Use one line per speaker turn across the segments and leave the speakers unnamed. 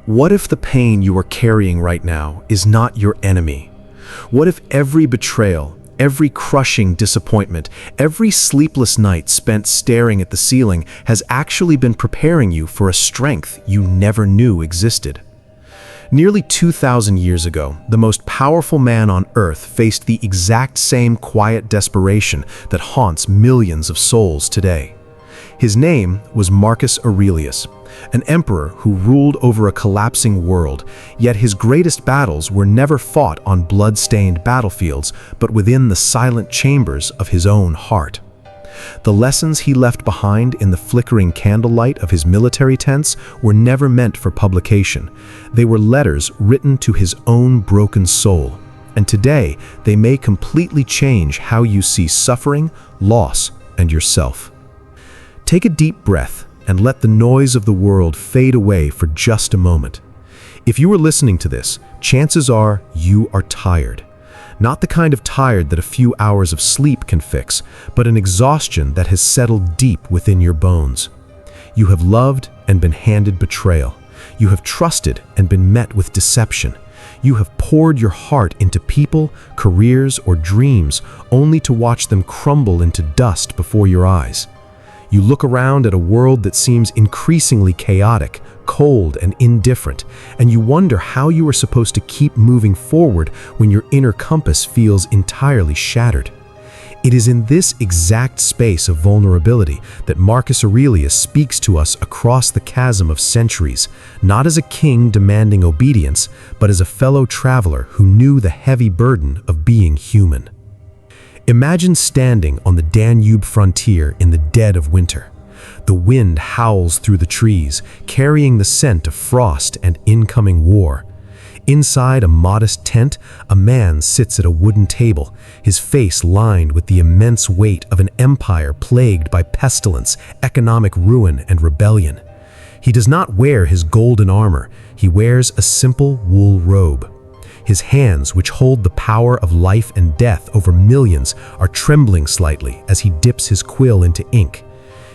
What if the pain you are carrying right now is not your enemy? What if every betrayal, every crushing disappointment, every sleepless night spent staring at the ceiling has actually been preparing you for a strength you never knew existed? Nearly 2,000 years ago, the most powerful man on earth faced the exact same quiet desperation that haunts millions of souls today. His name was Marcus Aurelius, an emperor who ruled over a collapsing world, yet his greatest battles were never fought on blood-stained battlefields, but within the silent chambers of his own heart. The lessons he left behind in the flickering candlelight of his military tents were never meant for publication. They were letters written to his own broken soul, and today they may completely change how you see suffering, loss, and yourself. Take a deep breath and let the noise of the world fade away for just a moment. If you are listening to this, chances are you are tired. Not the kind of tired that a few hours of sleep can fix, but an exhaustion that has settled deep within your bones. You have loved and been handed betrayal. You have trusted and been met with deception. You have poured your heart into people, careers, or dreams, only to watch them crumble into dust before your eyes. You look around at a world that seems increasingly chaotic, cold, and indifferent, and you wonder how you are supposed to keep moving forward when your inner compass feels entirely shattered. It is in this exact space of vulnerability that Marcus Aurelius speaks to us across the chasm of centuries, not as a king demanding obedience, but as a fellow traveler who knew the heavy burden of being human. Imagine standing on the Danube frontier in the dead of winter. The wind howls through the trees, carrying the scent of frost and incoming war. Inside a modest tent, a man sits at a wooden table, his face lined with the immense weight of an empire plagued by pestilence, economic ruin, and rebellion. He does not wear his golden armor, he wears a simple wool robe. His hands, which hold the power of life and death over millions, are trembling slightly as he dips his quill into ink.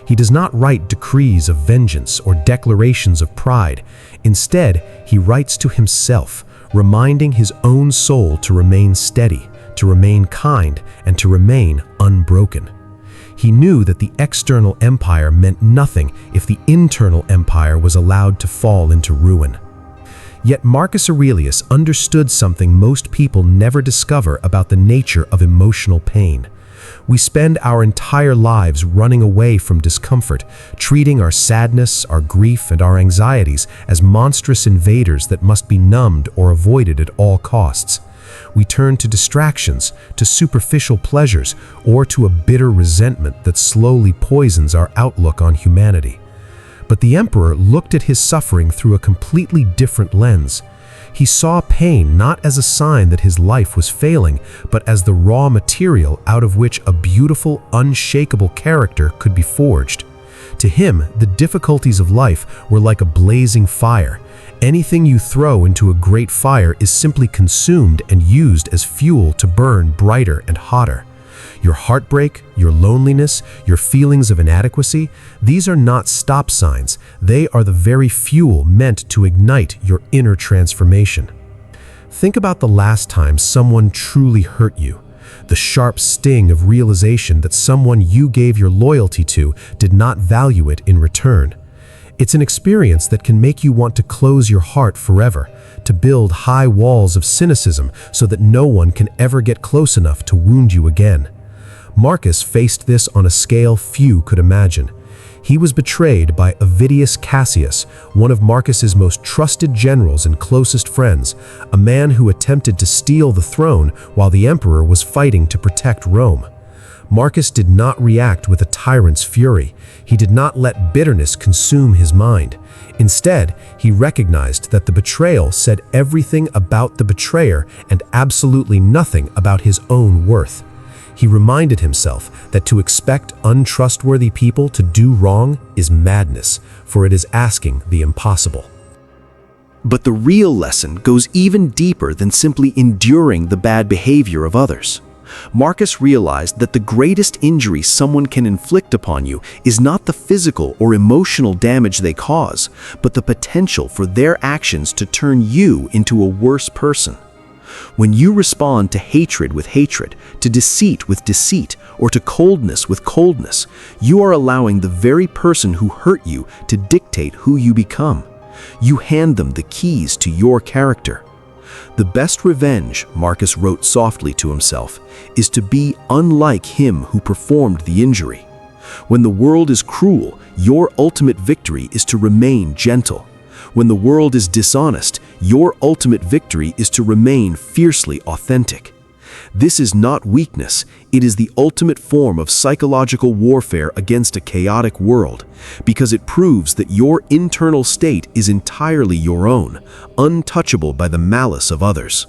He does not write decrees of vengeance or declarations of pride. Instead, he writes to himself, reminding his own soul to remain steady, to remain kind, and to remain unbroken. He knew that the external empire meant nothing if the internal empire was allowed to fall into ruin. Yet Marcus Aurelius understood something most people never discover about the nature of emotional pain. We spend our entire lives running away from discomfort, treating our sadness, our grief, and our anxieties as monstrous invaders that must be numbed or avoided at all costs. We turn to distractions, to superficial pleasures, or to a bitter resentment that slowly poisons our outlook on humanity. But the emperor looked at his suffering through a completely different lens. He saw pain not as a sign that his life was failing, but as the raw material out of which a beautiful, unshakable character could be forged. To him, the difficulties of life were like a blazing fire. Anything you throw into a great fire is simply consumed and used as fuel to burn brighter and hotter. Your heartbreak, your loneliness, your feelings of inadequacy, these are not stop signs. They are the very fuel meant to ignite your inner transformation. Think about the last time someone truly hurt you. The sharp sting of realization that someone you gave your loyalty to did not value it in return. It's an experience that can make you want to close your heart forever, to build high walls of cynicism so that no one can ever get close enough to wound you again. Marcus faced this on a scale few could imagine. He was betrayed by Avidius Cassius, one of Marcus's most trusted generals and closest friends, a man who attempted to steal the throne while the emperor was fighting to protect Rome. Marcus did not react with a tyrant's fury. He did not let bitterness consume his mind. Instead, he recognized that the betrayal said everything about the betrayer and absolutely nothing about his own worth. He reminded himself that to expect untrustworthy people to do wrong is madness, for it is asking the impossible.
But the real lesson goes even deeper than simply enduring the bad behavior of others.
Marcus realized that the greatest injury someone can inflict upon you is not the physical or emotional damage they cause, but the potential for their actions to turn you into a worse person. When you respond to hatred with hatred, to deceit with deceit, or to coldness with coldness, you are allowing the very person who hurt you to dictate who you become. You hand them the keys to your character. The best revenge, Marcus wrote softly to himself, is to be unlike him who performed the injury. When the world is cruel, your ultimate victory is to remain gentle. When the world is dishonest, your ultimate victory is to remain fiercely authentic. This is not weakness, it is the ultimate form of psychological warfare against a chaotic world, because it proves that your internal state is entirely your own, untouchable by the malice of others.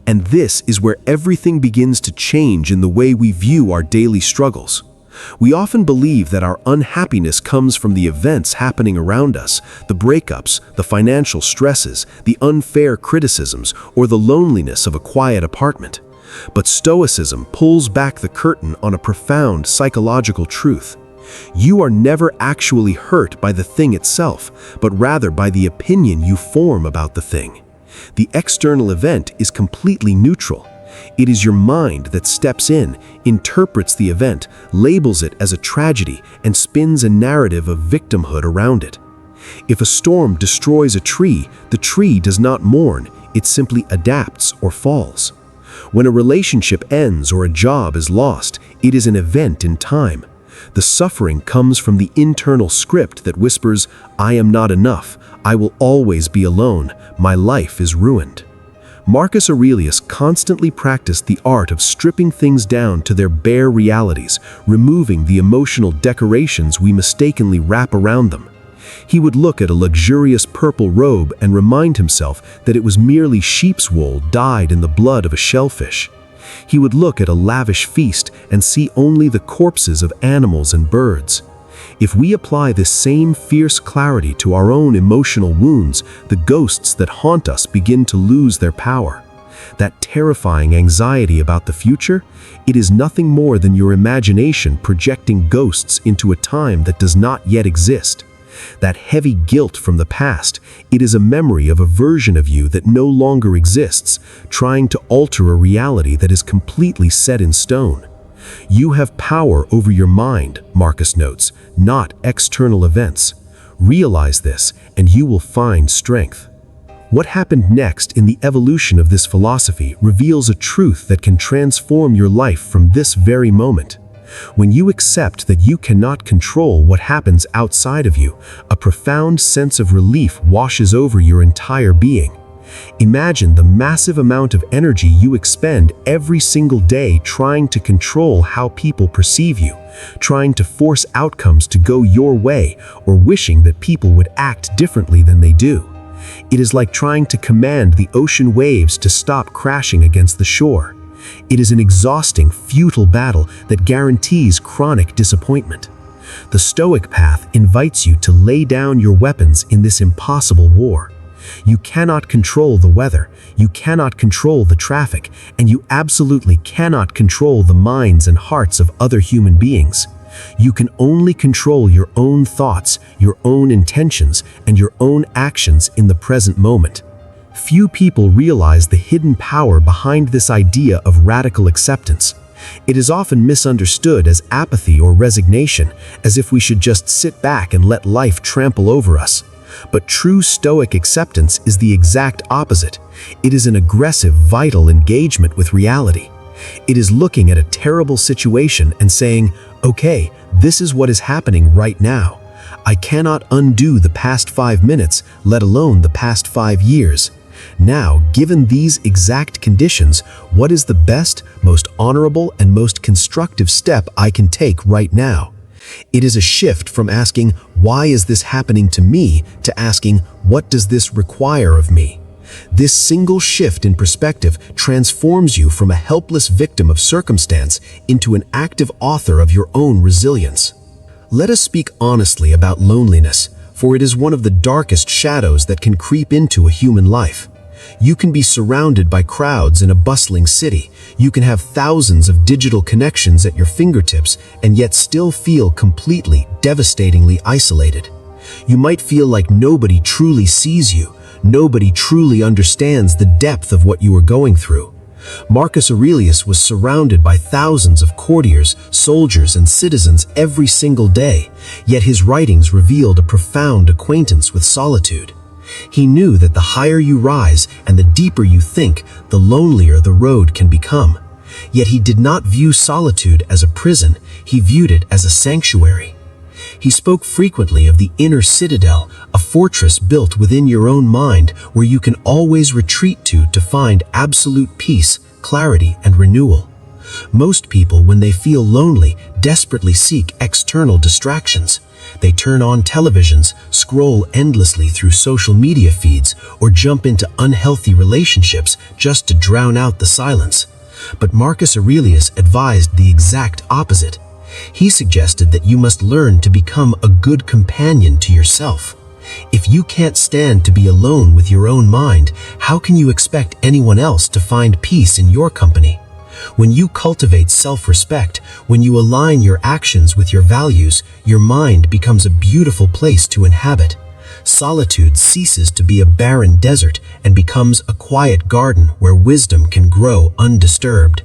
And this is where everything begins to change in the way we view our daily struggles. We often believe that our unhappiness comes from the events happening around us, the breakups, the financial stresses, the unfair criticisms, or the loneliness of a quiet apartment. But Stoicism pulls back the curtain on a profound psychological truth. You are never actually hurt by the thing itself, but rather by the opinion you form about the thing. The external event is completely neutral. It is your mind that steps in, interprets the event, labels it as a tragedy, and spins a narrative of victimhood around it. If a storm destroys a tree, the tree does not mourn, it simply adapts or falls. When a relationship ends or a job is lost, it is an event in time. The suffering comes from the internal script that whispers, "I am not enough, I will always be alone, my life is ruined." Marcus Aurelius constantly practiced the art of stripping things down to their bare realities, removing the emotional decorations we mistakenly wrap around them. He would look at a luxurious purple robe and remind himself that it was merely sheep's wool dyed in the blood of a shellfish. He would look at a lavish feast and see only the corpses of animals and birds. If we apply this same fierce clarity to our own emotional wounds, the ghosts that haunt us begin to lose their power. That terrifying anxiety about the future, it is nothing more than your imagination projecting ghosts into a time that does not yet exist. That heavy guilt from the past, it is a memory of a version of you that no longer exists, trying to alter a reality that is completely set in stone. You have power over your mind, Marcus notes, not external events. Realize this, and you will find strength. What happened next in the evolution of this philosophy reveals a truth that can transform your life from this very moment. When you accept that you cannot control what happens outside of you, a profound sense of relief washes over your entire being. Imagine the massive amount of energy you expend every single day trying to control how people perceive you, trying to force outcomes to go your way, or wishing that people would act differently than they do. It is like trying to command the ocean waves to stop crashing against the shore. It is an exhausting, futile battle that guarantees chronic disappointment. The Stoic path invites you to lay down your weapons in this impossible war. You cannot control the weather, you cannot control the traffic, and you absolutely cannot control the minds and hearts of other human beings. You can only control your own thoughts, your own intentions, and your own actions in the present moment. Few people realize the hidden power behind this idea of radical acceptance. It is often misunderstood as apathy or resignation, as if we should just sit back and let life trample over us. But true Stoic acceptance is the exact opposite. It is an aggressive, vital engagement with reality. It is looking at a terrible situation and saying, "Okay, this is what is happening right now. I cannot undo the past 5 minutes, let alone the past 5 years. Now, given these exact conditions, what is the best, most honorable, and most constructive step I can take right now?" It is a shift from asking, "Why is this happening to me?" to asking, "What does this require of me?" This single shift in perspective transforms you from a helpless victim of circumstance into an active author of your own resilience. Let us speak honestly about loneliness, for it is one of the darkest shadows that can creep into a human life. You can be surrounded by crowds in a bustling city. You can have thousands of digital connections at your fingertips and yet still feel completely, devastatingly isolated. You might feel like nobody truly sees you. Nobody truly understands the depth of what you are going through. Marcus Aurelius was surrounded by thousands of courtiers, soldiers, and citizens every single day, yet his writings revealed a profound acquaintance with solitude. He knew that the higher you rise and the deeper you think, the lonelier the road can become. Yet he did not view solitude as a prison, he viewed it as a sanctuary. He spoke frequently of the inner citadel, a fortress built within your own mind where you can always retreat to find absolute peace, clarity, and renewal. Most people, when they feel lonely, desperately seek external distractions. They turn on televisions, scroll endlessly through social media feeds, or jump into unhealthy relationships just to drown out the silence. But Marcus Aurelius advised the exact opposite. He suggested that you must learn to become a good companion to yourself. If you can't stand to be alone with your own mind, how can you expect anyone else to find peace in your company? When you cultivate self-respect, when you align your actions with your values, your mind becomes a beautiful place to inhabit. Solitude ceases to be a barren desert and becomes a quiet garden where wisdom can grow undisturbed.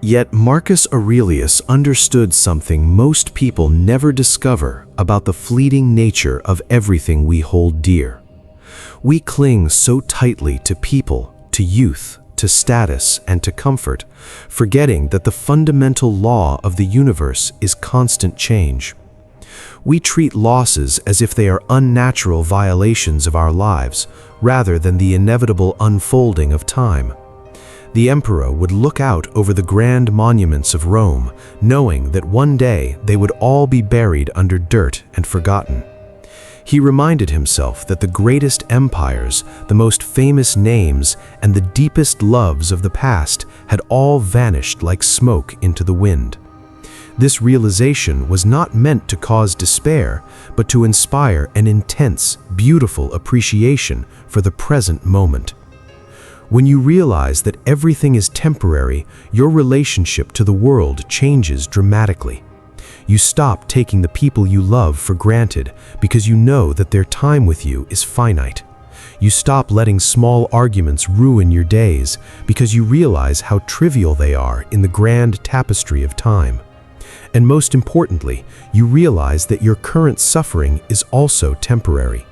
Yet Marcus Aurelius understood something most people never discover about the fleeting nature of everything we hold dear. We cling so tightly to people, to youth, to status, and to comfort, forgetting that the fundamental law of the universe is constant change. We treat losses as if they are unnatural violations of our lives, rather than the inevitable unfolding of time. The emperor would look out over the grand monuments of Rome, knowing that one day they would all be buried under dirt and forgotten. He reminded himself that the greatest empires, the most famous names, and the deepest loves of the past had all vanished like smoke into the wind. This realization was not meant to cause despair, but to inspire an intense, beautiful appreciation for the present moment. When you realize that everything is temporary, your relationship to the world changes dramatically. You stop taking the people you love for granted because you know that their time with you is finite. You stop letting small arguments ruin your days because you realize how trivial they are in the grand tapestry of time. And most importantly, you realize that your current suffering is also temporary.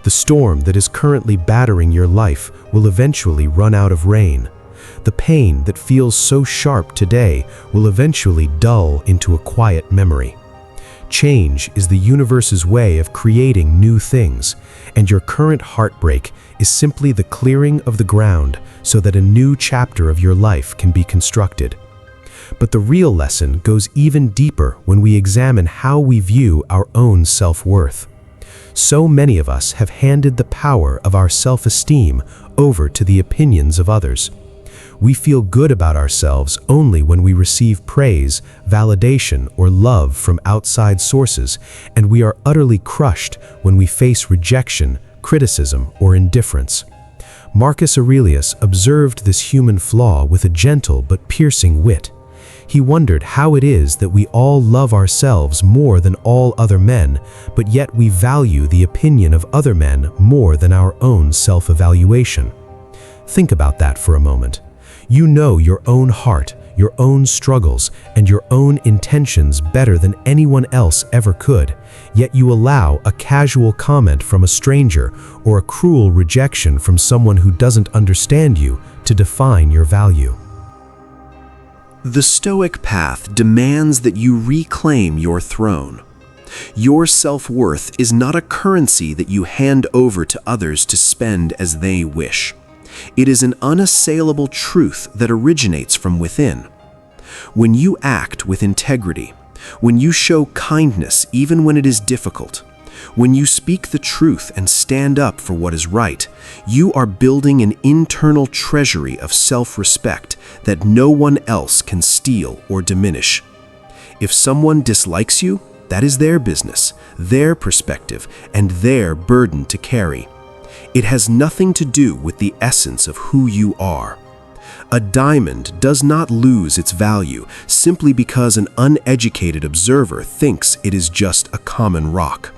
The storm that is currently battering your life will eventually run out of rain. The pain that feels so sharp today will eventually dull into a quiet memory. Change is the universe's way of creating new things, and your current heartbreak is simply the clearing of the ground so that a new chapter of your life can be constructed. But the real lesson goes even deeper when we examine how we view our own self-worth. So many of us have handed the power of our self-esteem over to the opinions of others. We feel good about ourselves only when we receive praise, validation, or love from outside sources, and we are utterly crushed when we face rejection, criticism, or indifference. Marcus Aurelius observed this human flaw with a gentle but piercing wit. He wondered how it is that we all love ourselves more than all other men, but yet we value the opinion of other men more than our own self-evaluation. Think about that for a moment. You know your own heart, your own struggles, and your own intentions better than anyone else ever could, yet you allow a casual comment from a stranger or a cruel rejection from someone who doesn't understand you to define your value. The Stoic path demands that you reclaim your throne. Your self-worth is not a currency that you hand over to others to spend as they wish. It is an unassailable truth that originates from within. When you act with integrity, when you show kindness even when it is difficult, when you speak the truth and stand up for what is right, you are building an internal treasury of self-respect that no one else can steal or diminish. If someone dislikes you, that is their business, their perspective, and their burden to carry.
It has nothing to do with the essence of who you are. A diamond does not lose its value simply because an uneducated observer thinks it is just a common rock.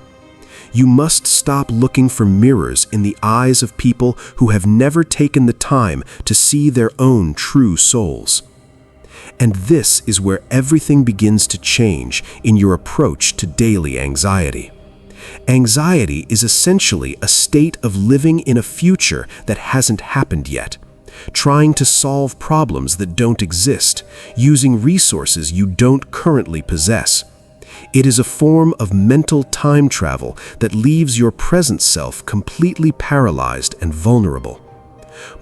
You must stop looking for mirrors in the eyes of people who have never taken the time to see their own true souls. And this is where everything begins to change in your approach to daily anxiety. Anxiety is essentially a state of living in a future that hasn't happened yet, trying to solve problems that don't exist, using resources you don't currently possess. It is a form of mental time travel that leaves your present self completely paralyzed and vulnerable.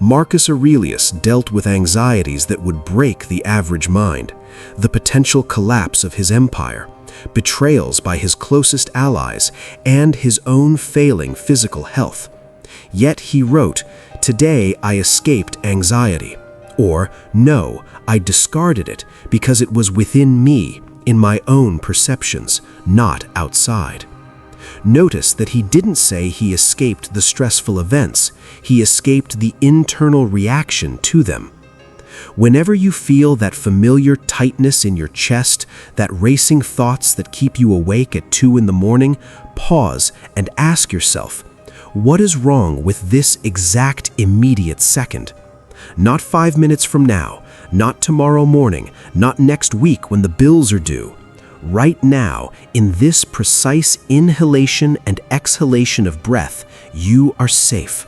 Marcus Aurelius dealt with anxieties that would break the average mind, the potential collapse of his empire, betrayals by his closest allies, and his own failing physical health. Yet he wrote, "Today I escaped anxiety," or "No, I discarded it because it was within me, in my own perceptions, not outside." Notice that he didn't say he escaped the stressful events, he escaped the internal reaction to them. Whenever you feel that familiar tightness in your chest, that racing thoughts that keep you awake at 2 in the morning, pause and ask yourself, what is wrong with this exact immediate second? Not 5 minutes from now, not tomorrow morning, not next week when the bills are due. Right now, in this precise inhalation and exhalation of breath, you are safe.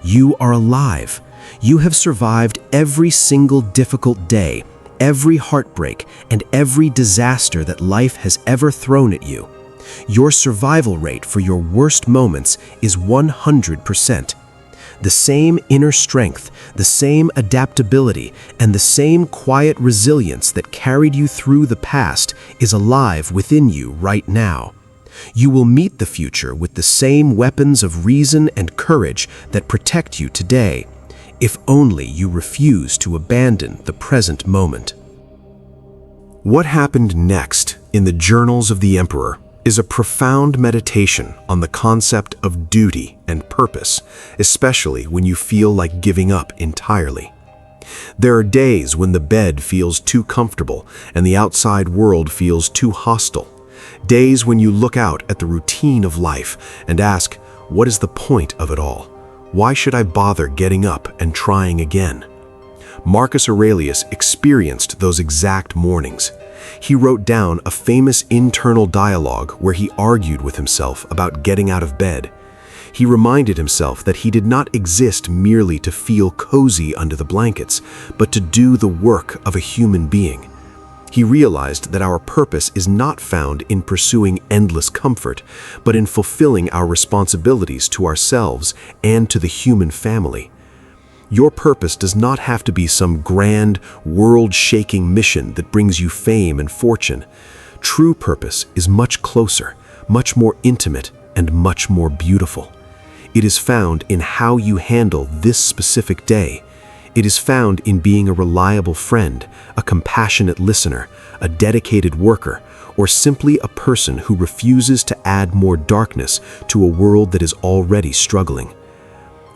You are alive. You have survived every single difficult day, every heartbreak, and every disaster that life has ever thrown at you. Your survival rate for your worst moments is 100%. The same inner strength, the same adaptability, and the same quiet resilience that carried you through the past is alive within you right now. You will meet the future with the same weapons of reason and courage that protect you today, if only you refuse to abandon the present moment. What happened next in the Journals of the Emperor is a profound meditation on the concept of duty and purpose, especially when you feel like giving up entirely. There are days when the bed feels too comfortable and the outside world feels too hostile. Days when you look out at the routine of life and ask, what is the point of it all? Why should I bother getting up and trying again? Marcus Aurelius experienced those exact mornings. He wrote down a famous internal dialogue where he argued with himself about getting out of bed. He reminded himself that he did not exist merely to feel cozy under the blankets, but to do the work of a human being. He realized that our purpose is not found in pursuing endless comfort, but in fulfilling our responsibilities to ourselves and to the human family. Your purpose does not have to be some grand, world-shaking mission that brings you fame and fortune. True purpose is much closer, much more intimate, and much more beautiful. It is found in how you handle this specific day. It is found in being a reliable friend, a compassionate listener, a dedicated worker, or simply a person who refuses to add more darkness to a world that is already struggling.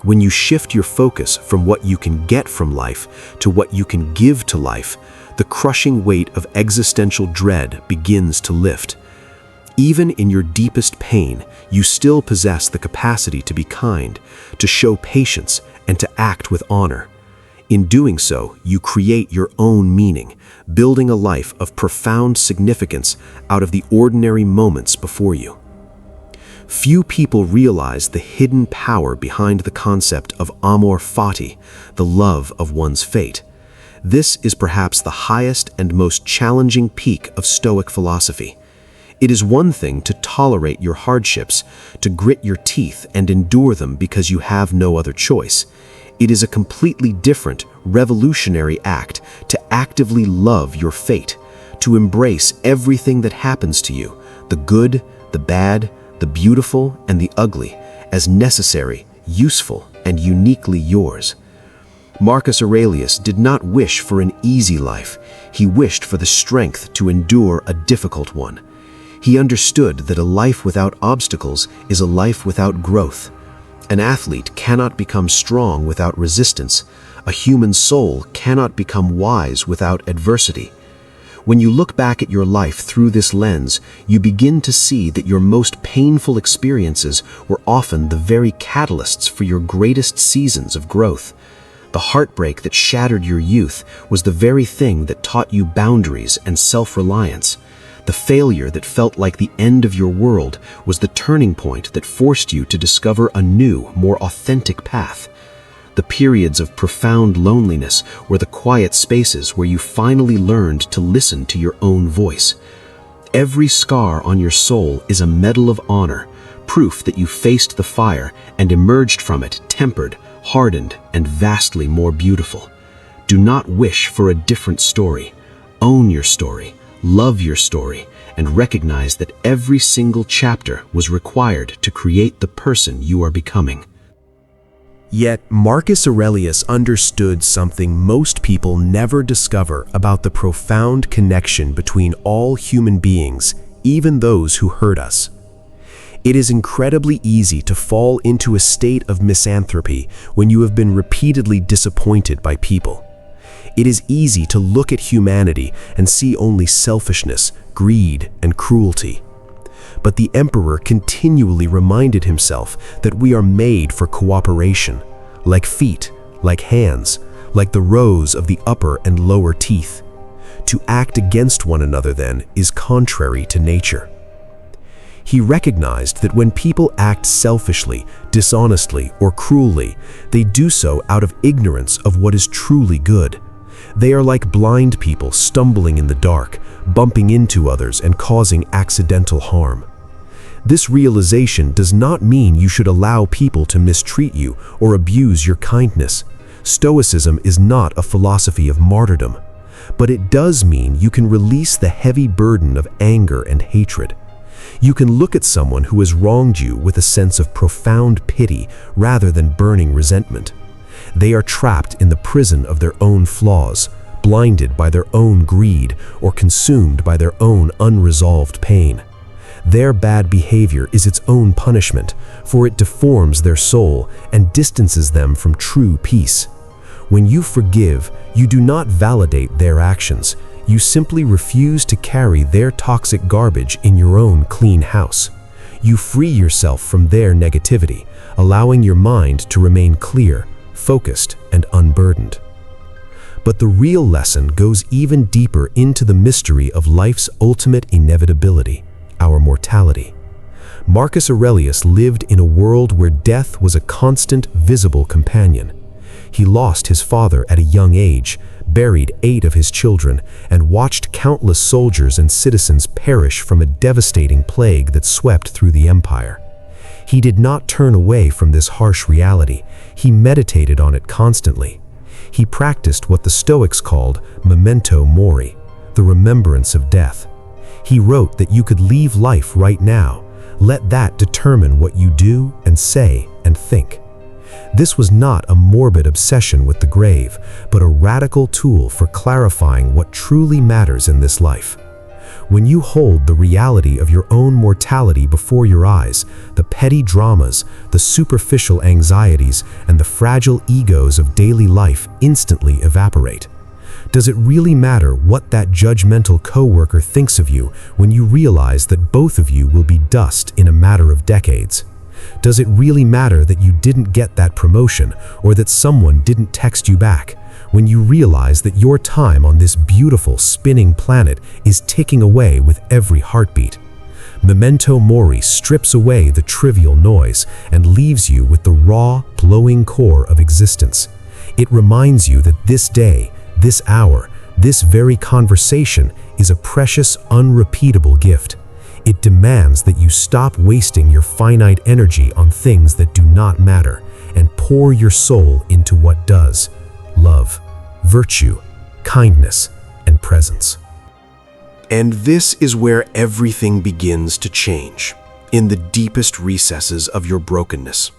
When you shift your focus from what you can get from life to what you can give to life, the crushing weight of existential dread begins to lift. Even in your deepest pain, you still possess the capacity to be kind, to show patience, and to act with honor. In doing so, you create your own meaning, building a life of profound significance out of the ordinary moments before you. Few people realize the hidden power behind the concept of Amor Fati, the love of one's fate. This is perhaps the highest and most challenging peak of Stoic philosophy. It is one thing to tolerate your hardships, to grit your teeth and endure them because you have no other choice. It is a completely different, revolutionary act to actively love your fate, to embrace everything that happens to you, the good, the bad, the beautiful, and the ugly, as necessary, useful, and uniquely yours. Marcus Aurelius did not wish for an easy life. He wished for the strength to endure a difficult one. He understood that a life without obstacles is a life without growth. An athlete cannot become strong without resistance. A human soul cannot become wise without adversity. When you look back at your life through this lens, you begin to see that your most painful experiences were often the very catalysts for your greatest seasons of growth. The heartbreak that shattered your youth was the very thing that taught you boundaries and self-reliance. The failure that felt like the end of your world was the turning point that forced you to discover a new, more authentic path. The periods of profound loneliness were the quiet spaces where you finally learned to listen to your own voice. Every scar on your soul is a medal of honor, proof that you faced the fire and emerged from it tempered, hardened, and vastly more beautiful. Do not wish for a different story. Own your story. Love your story, and recognize that every single chapter was required to create the person you are becoming.
Yet Marcus Aurelius understood something most people never discover about the profound connection between all human beings, even those who hurt us. It is incredibly easy to fall into a state of misanthropy when you have been repeatedly disappointed by people. It is easy to look at humanity and see only selfishness, greed, and cruelty. But the emperor continually reminded himself that we are made for cooperation, like feet, like hands, like the rows of the upper and lower teeth. To act against one another, then, is contrary to nature. He recognized that when people act selfishly, dishonestly, or cruelly, they do so out of ignorance of what is truly good. They are like blind people stumbling in the dark, bumping into others and causing accidental harm. This realization does not mean you should allow people to mistreat you or abuse your kindness. Stoicism is not a philosophy of martyrdom, but it does mean you can release the heavy burden of anger and hatred. You can look at someone who has wronged you with a sense of profound pity rather than burning resentment. They are trapped in the prison of their own flaws, blinded by their own greed, or consumed by their own unresolved pain. Their bad behavior is its own punishment, for it deforms their soul and distances them from true peace. When you forgive, you do not validate their actions. You simply refuse to carry their toxic garbage in your own clean house. You free yourself from their negativity, allowing your mind to remain clear, focused, and unburdened. But the real lesson goes even deeper into the mystery of life's ultimate inevitability, our mortality. Marcus Aurelius lived in a world where death was a constant, visible companion. He lost his father at a young age, buried 8 of his children, and watched countless soldiers and citizens perish from a devastating plague that swept through the empire. He did not turn away from this harsh reality. He meditated on it constantly. He practiced what the Stoics called memento mori, the remembrance of death. He wrote that you could leave life right now. Let that determine what you do and say and think. This was not a morbid obsession with the grave, but a radical tool for clarifying what truly matters in this life. When you hold the reality of your own mortality before your eyes, the petty dramas, the superficial anxieties, and the fragile egos of daily life instantly evaporate. Does it really matter what that judgmental coworker thinks of you when you realize that both of you will be dust in a matter of decades? Does it really matter that you didn't get that promotion or that someone didn't text you back when you realize that your time on this beautiful spinning planet is ticking away with every heartbeat? Memento mori strips away the trivial noise and leaves you with the raw, glowing core of existence. It reminds you that this day, this hour, this very conversation is a precious, unrepeatable gift. It demands that you stop wasting your finite energy on things that do not matter and pour your soul into what does: love, virtue, kindness, and presence.
And this is where everything begins to change, in the deepest recesses of your brokenness.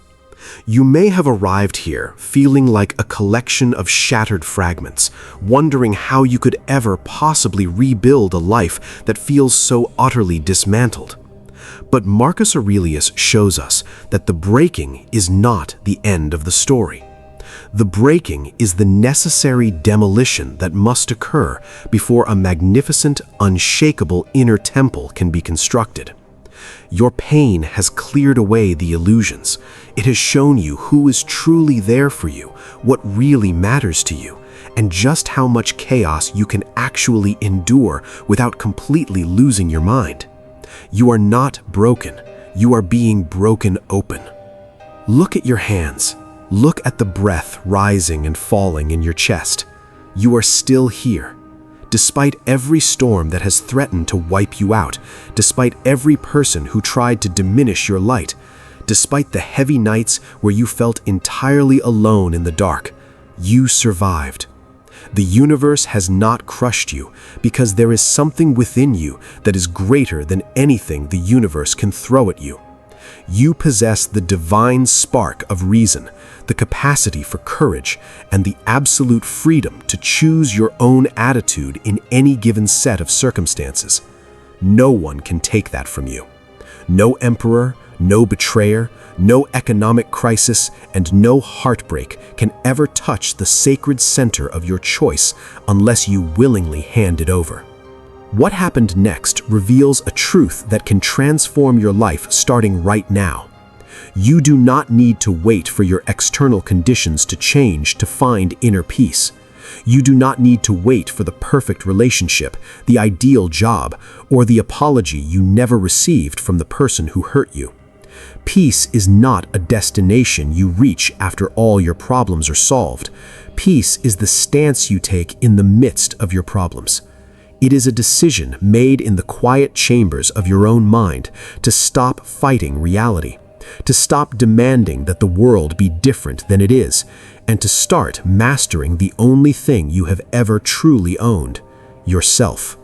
You may have arrived here feeling like a collection of shattered fragments, wondering how you could ever possibly rebuild a life that feels so utterly dismantled. But Marcus Aurelius shows us that the breaking is not the end of the story. The breaking is the necessary demolition that must occur before a magnificent, unshakable inner temple can be constructed. Your pain has cleared away the illusions. It has shown you who is truly there for you, what really matters to you, and just how much chaos you can actually endure without completely losing your mind. You are not broken. You are being broken open. Look at your hands. Look at the breath rising and falling in your chest. You are still here. Despite every storm that has threatened to wipe you out, despite every person who tried to diminish your light, despite the heavy nights where you felt entirely alone in the dark, you survived. The universe has not crushed you because there is something within you that is greater than anything the universe can throw at you. You possess the divine spark of reason, the capacity for courage, and the absolute freedom to choose your own attitude in any given set of circumstances. No one can take that from you. No emperor, no betrayer, no economic crisis, and no heartbreak can ever touch the sacred center of your choice unless you willingly hand it over. What happened next reveals a truth that can transform your life starting right now. You do not need to wait for your external conditions to change to find inner peace. You do not need to wait for the perfect relationship, the ideal job, or the apology you never received from the person who hurt you. Peace is not a destination you reach after all your problems are solved. Peace is the stance you take in the midst of your problems. It is a decision made in the quiet chambers of your own mind to stop fighting reality, to stop demanding that the world be different than it is, and to start mastering the only thing you have ever truly owned, yourself.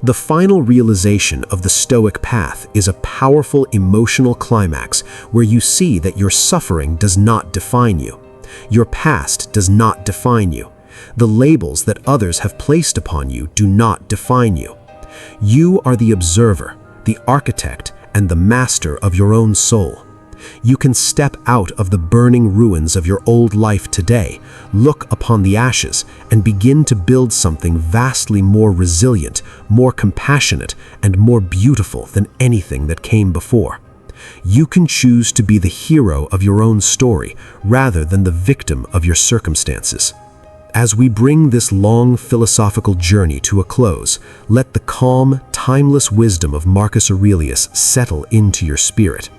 The final realization of the Stoic path is a powerful emotional climax where you see that your suffering does not define you. Your past does not define you. The labels that others have placed upon you do not define you. You are the observer, the architect, and the master of your own soul. You can step out of the burning ruins of your old life today, look upon the ashes, and begin to build something vastly more resilient, more compassionate, and more beautiful than anything that came before. You can choose to be the hero of your own story rather than the victim of your circumstances. As we bring this long philosophical journey to a close, let the calm, timeless wisdom of Marcus Aurelius settle into your spirit.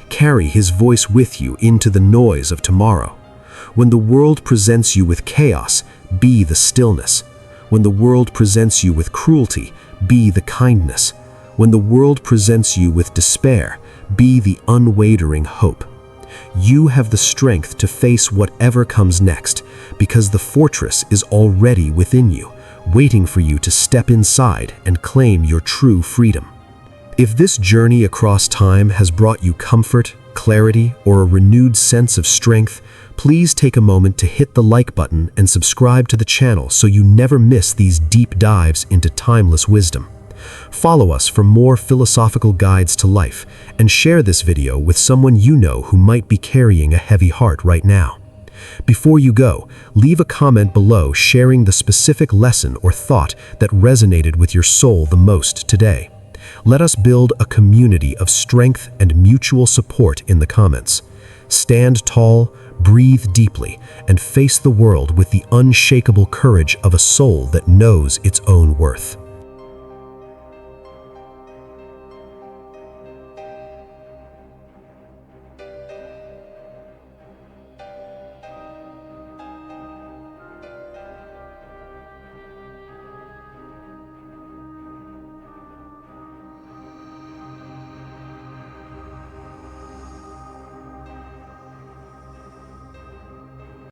Carry his voice with you into the noise of tomorrow. When the world presents you with chaos, be the stillness. When the world presents you with cruelty, be the kindness. When the world presents you with despair, be the unwavering hope. You have the strength to face whatever comes next, because the fortress is already within you, waiting for you to step inside and claim your true freedom. If this journey across time has brought you comfort, clarity, or a renewed sense of strength, please take a moment to hit the like button and subscribe to the channel so you never miss these deep dives into timeless wisdom. Follow us for more philosophical guides to life, and share this video with someone you know who might be carrying a heavy heart right now. Before you go, leave a comment below sharing the specific lesson or thought that resonated with your soul the most today. Let us build a community of strength and mutual support in the comments. Stand tall, breathe deeply, and face the world with the unshakable courage of a soul that knows its own worth.